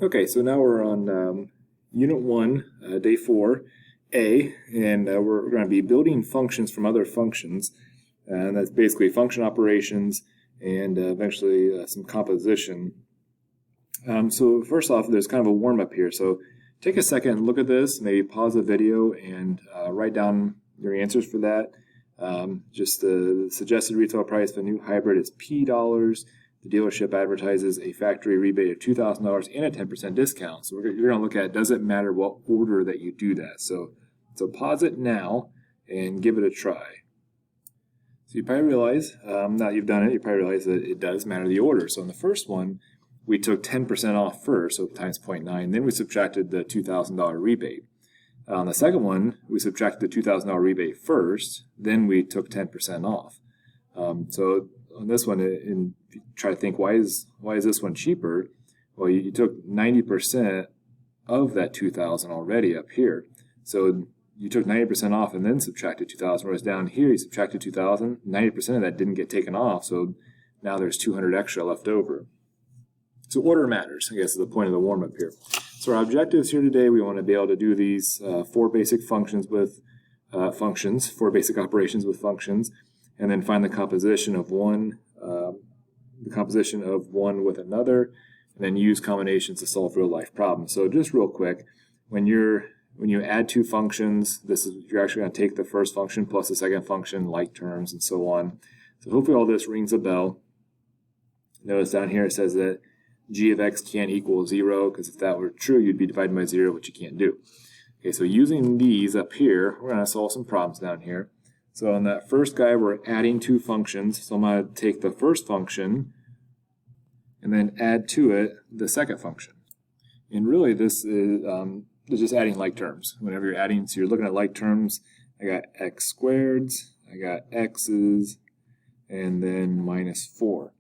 Okay, so now we're on Unit 1, Day 4a, and we're going to be building functions from other functions, and that's basically function operations and eventually some composition. So first off, there's kind of a warm-up here, so take a second and look at this, maybe pause the video and write down your answers for that. Just the suggested retail price of a new hybrid is P dollars. The dealership advertises a factory rebate of $2,000 and a 10% discount. So you're going to look at, does it matter what order that you do that? So pause it now and give it a try. So you probably realize, now that you've done it, you probably realize that it does matter the order. So in the first one, we took 10% off first, so times 0.9, then we subtracted the $2,000 rebate. On the second one, we subtracted the $2,000 rebate first, then we took 10% off. So on this one, and try to think, why is this one cheaper? Well, you took 90% of that 2,000 already up here. So you took 90% off and then subtracted 2,000, whereas down here you subtracted 2,000, 90% of that didn't get taken off, so now there's 200 extra left over. So order matters, I guess, is the point of the warm-up here. So our objectives here today, we want to be able to do these four basic functions with four basic operations with functions, and then find the composition of one with another, and then use combinations to solve real-life problems. So just real quick, when you add two functions, you're actually going to take the first function plus the second function, like terms, and so on. So hopefully all this rings a bell. Notice down here it says that g of x can't equal 0, because if that were true, you'd be dividing by 0, which you can't do. Okay, so using these up here, we're going to solve some problems down here. So on that first guy, we're adding two functions. So I'm going to take the first function and then add to it the second function. And really this is just adding like terms. Whenever you're adding, so you're looking at like terms, I got x squareds, I got x's, and then minus 4.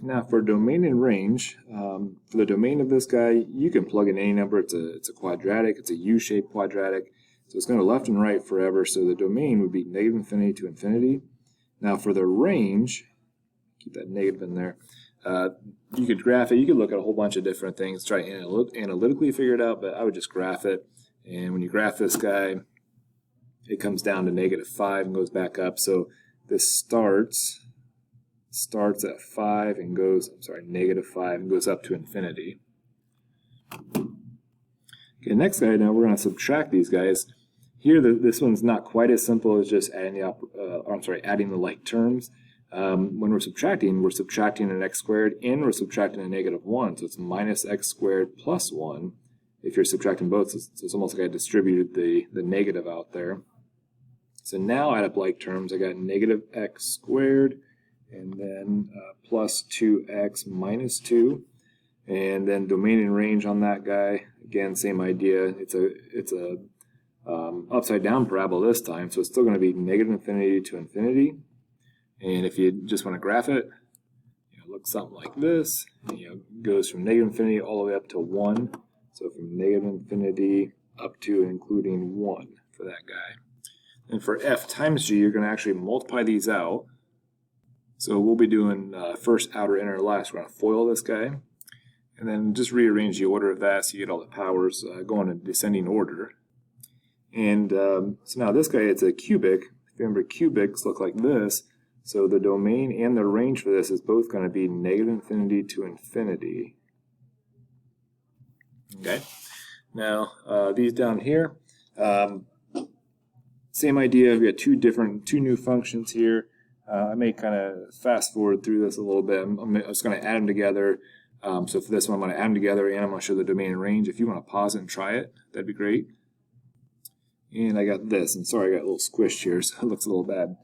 Now for domain and range, for the domain of this guy, you can plug in any number. It's a quadratic, it's a U-shaped quadratic. So it's going to left and right forever, so the domain would be negative infinity to infinity. Now for the range, keep that negative in there, you could graph it. You could look at a whole bunch of different things, try to analytically figure it out, but I would just graph it. And when you graph this guy, it comes down to -5 and goes back up. So this starts at 5 and goes, -5 and goes up to infinity. Okay, next guy, now we're going to subtract these guys. Here, this one's not quite as simple as just adding the like terms. When we're subtracting an x squared and we're subtracting a -1, so it's minus x squared plus 1 if you're subtracting both. So it's almost like I distributed the negative out there. So now add up like terms, I got negative x squared and then plus 2x minus 2. And then domain and range on that guy, again, same idea. It's a upside down parabola this time, so it's still going to be negative infinity to infinity. And if you just want to graph it, it looks something like this. It goes from negative infinity all the way up to 1. So from negative infinity up to and including 1 for that guy. And for f times g, you're going to actually multiply these out. So we'll be doing first, outer, inner, last. We're going to FOIL this guy. And then just rearrange the order of that so you get all the powers going in descending order. And so now this guy, it's a cubic. If you remember, cubics look like this. So the domain and the range for this is both going to be negative infinity to infinity. Okay. Now these down here, same idea. We got two new functions here. I may kind of fast forward through this a little bit. I'm just going to add them together. So for this one, I'm going to add them together and I'm going to show the domain and range. If you want to pause it and try it, that'd be great. And I got this, and sorry I got a little squished here, so it looks a little bad.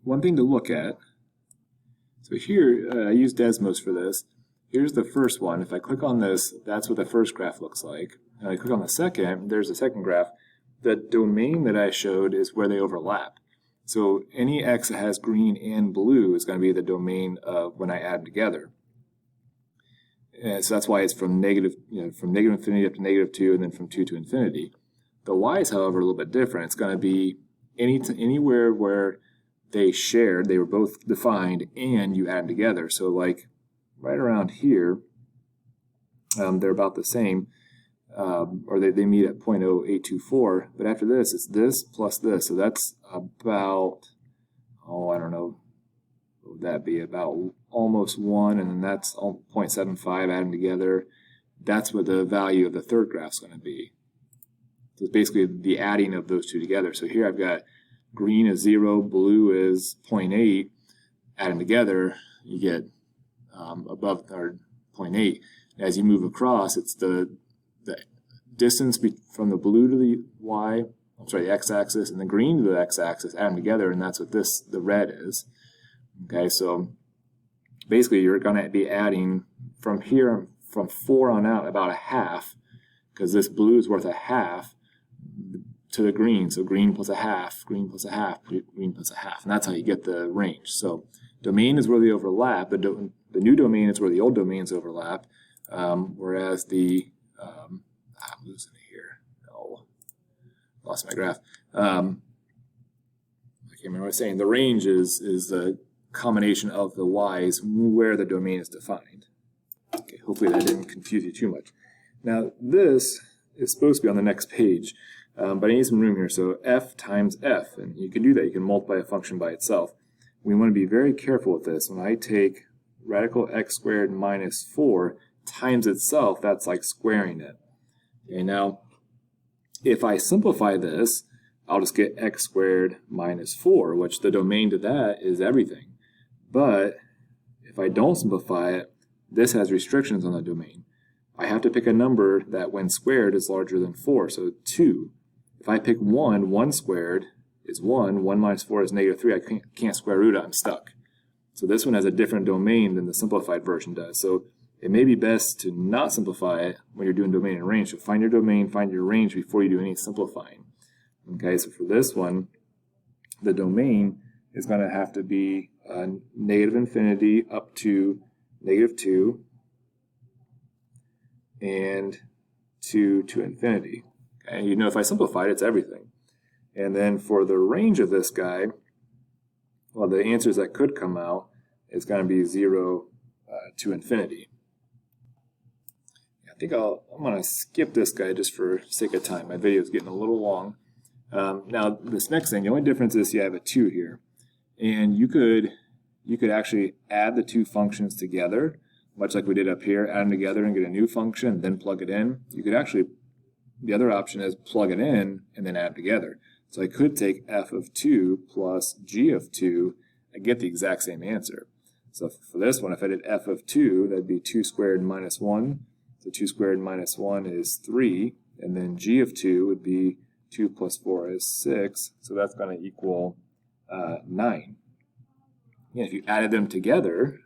One thing to look at, so here I use Desmos for this. Here's the first one. If I click on this, that's what the first graph looks like. And I click on the second, there's the second graph. The domain that I showed is where they overlap. So any x that has green and blue is going to be the domain of when I add them together. And so that's why it's from negative infinity up to -2, and then from 2 to infinity. The y's, however, are a little bit different. It's going to be anywhere where they were both defined, and you add them together. So like right around here. They're about the same, or they meet at 0.0824, but after this, it's this plus this, so that's about, oh, I don't know, what would that be, about almost 1, and then that's 0.75 adding together. That's what the value of the third graph is going to be. So it's basically the adding of those two together. So here I've got green is 0, blue is 0.8, adding together, you get above, or 0.8. As you move across, it's the distance from the blue to the the x-axis, and the green to the x-axis, add them together, and that's what the red is. Okay, so basically you're going to be adding from here, from 4 on out, about a half, because this blue is worth a half to the green. So green plus a half, green plus a half, green plus a half, and that's how you get the range. So domain is where they overlap. The new domain is where the old domains overlap. Whereas I'm losing it here. Oh, lost my graph. I can't remember what I was saying. The range is the combination of the y's where the domain is defined. Okay, hopefully that didn't confuse you too much. Now this is supposed to be on the next page, but I need some room here. So f times f, and you can do that. You can multiply a function by itself. We want to be very careful with this. When I take radical x squared minus 4 times itself, that's like squaring it. Okay, now if I simplify this, I'll just get x squared minus 4, which the domain to that is everything. But if I don't simplify it, this has restrictions on the domain. I have to pick a number that when squared is larger than 4, so 2. If I pick 1, 1 squared is 1, 1 minus 4 is negative 3, I can't square root it, I'm stuck. So this one has a different domain than the simplified version does. So it may be best to not simplify it when you're doing domain and range. So find your domain, find your range before you do any simplifying. Okay, so for this one, the domain is going to have to be negative infinity up to negative 2 and 2 to infinity. Okay, you know, if I simplify it, it's everything. And then for the range of this guy, well, the answers that could come out is going to be 0 to infinity. I think I'm going to skip this guy just for sake of time. My video is getting a little long. Now, this next thing, the only difference is you have a 2 here. And you could actually add the two functions together, much like we did up here, add them together and get a new function, then plug it in. You could actually, the other option is plug it in and then add them together. So I could take f of 2 plus g of 2 and get the exact same answer. So for this one, if I did f of 2, that'd be 2 squared minus 1. So 2 squared minus 1 is 3, and then g of 2 would be 2 plus 4 is 6, so that's going to equal 9. And if you added them together,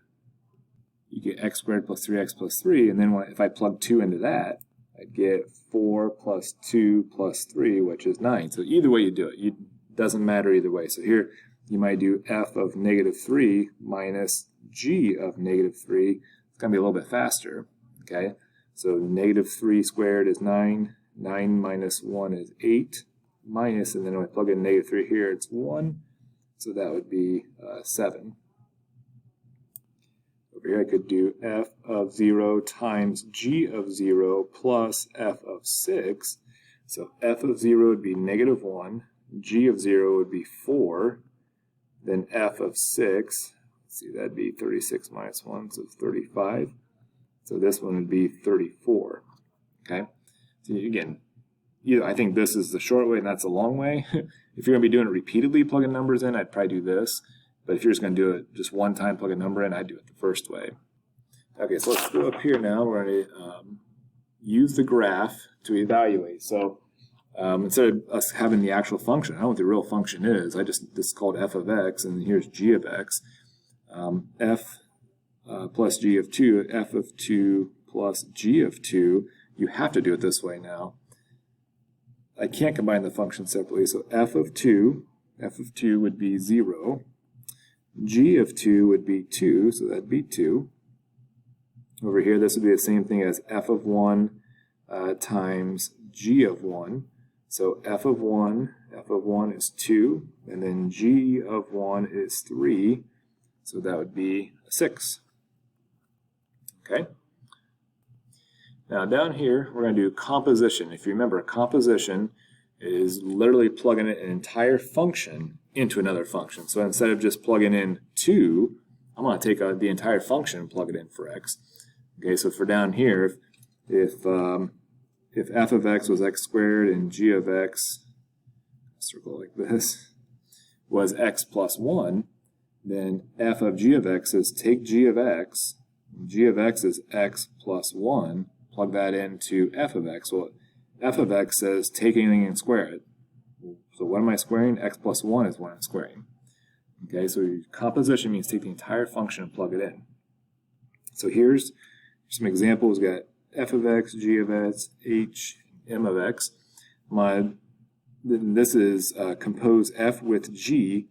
you get x squared plus 3x plus 3, and then if I plug 2 into that, I'd get 4 plus 2 plus 3, which is 9. So either way you do it, it doesn't matter either way. So here you might do f of negative 3 minus g of negative 3. It's going to be a little bit faster, okay? So negative 3 squared is 9. 9 minus 1 is 8. Minus, and then when I plug in negative 3 here, it's 1. So that would be 7. Over here I could do f of 0 times g of 0 plus f of 6. So f of 0 would be negative 1. G of 0 would be 4. Then f of 6, let's see, that'd be 36 minus 1, so 35. So this one would be 34. Okay? So again, I think this is the short way and that's the long way. If you're going to be doing it repeatedly, plugging numbers in, I'd probably do this. But if you're just going to do it just one time, plug a number in, I'd do it the first way. Okay, so let's go up here now. We're going to use the graph to evaluate. So instead of us having the actual function, I don't know what the real function is. This is called f of x, and here's g of x. F plus g of 2, f of 2 plus g of 2. You have to do it this way now. I can't combine the functions separately, so f of 2 would be 0. G of 2 would be 2, so that'd be 2. Over here, this would be the same thing as f of 1 times g of 1. So f of 1 is 2, and then g of 1 is 3, so that would be 6. Okay. Now down here, we're going to do composition. If you remember, composition is literally plugging an entire function into another function. So instead of just plugging in 2, I'm going to take the entire function and plug it in for x. Okay, so for down here, if f of x was x squared and g of x, circle like this, was x plus 1, then f of g of x is take g of x is x plus 1, plug that into f of x. Well, f of x says take anything and square it. So what am I squaring? X plus 1 is what I'm squaring. Okay, so composition means take the entire function and plug it in. So here's some examples. We've got f of x, g of x, h, m of x. This is compose f with g,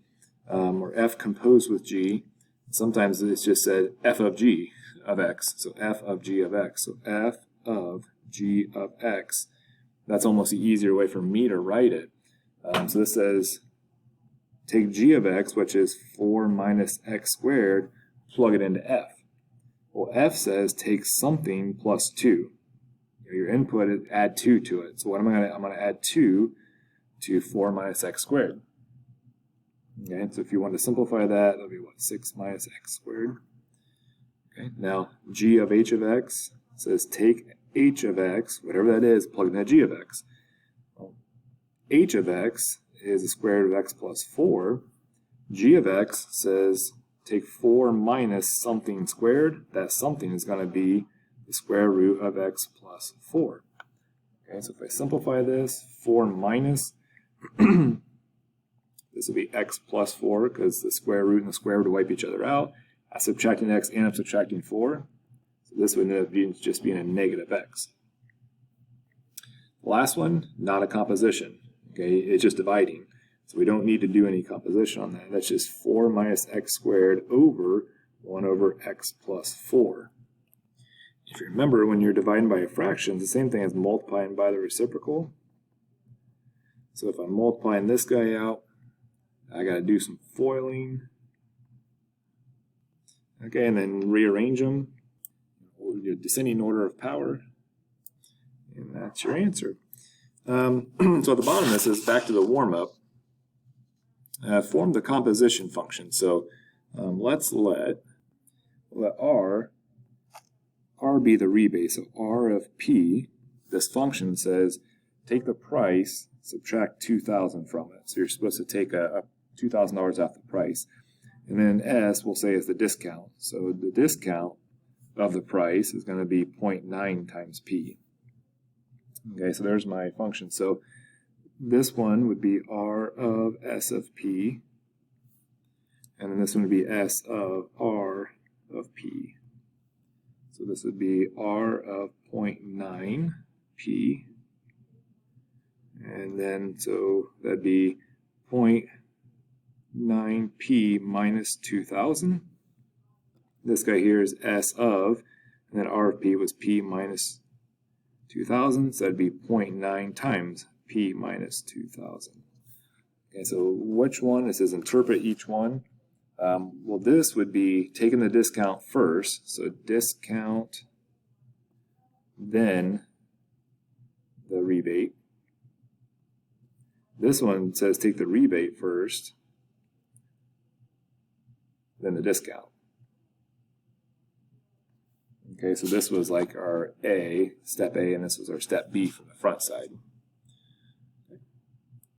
or f composed with g. Sometimes it's just said f of g of x. So f of g of x. So f of g of x. That's almost the easier way for me to write it. So this says take g of x, which is 4 minus x squared, plug it into f. Well, f says take something plus 2. Your input is add 2 to it. So what I'm going to add 2 to 4 minus x squared. Okay, so if you want to simplify that, that'll be what, 6 minus x squared. Okay, now g of h of x says take h of x, whatever that is, plug in that g of x. Well, h of x is the square root of x plus 4. G of x says take 4 minus something squared. That something is going to be the square root of x plus 4. Okay, so if I simplify this, 4 minus, this will be x plus 4 because the square root and the square root will wipe each other out. I'm subtracting x and I'm subtracting 4. So this would end up just being a negative x. The last one, not a composition. Okay, it's just dividing. So we don't need to do any composition on that. That's just 4 minus x squared over 1 over x plus 4. If you remember, when you're dividing by a fraction, it's the same thing as multiplying by the reciprocal. So if I'm multiplying this guy out, I got to do some foiling. Okay, and then rearrange them. Your descending order of power. And that's your answer. So at the bottom, this is back to the warm-up. Form the composition function. So let's let r be the rebate. So r of p, this function says take the price, subtract 2,000 from it. So you're supposed to take a $2,000 off the price. And then s, we'll say, is the discount. So the discount of the price is going to be 0.9 times p. Okay, so there's my function. So this one would be r of s of p, and then this one would be s of r of p. So this would be r of 0.9 p, and then so that'd be 0.9 p minus 2,000. This guy here is s of, and then r of p was p minus 2,000, so that'd be 0.9 times p minus 2,000. Okay, so which one? It says interpret each one. Well, this would be taking the discount first, so discount, then the rebate. This one says take the rebate first, then the discount. Okay, so this was like our A, step A, and this was our step B from the front side.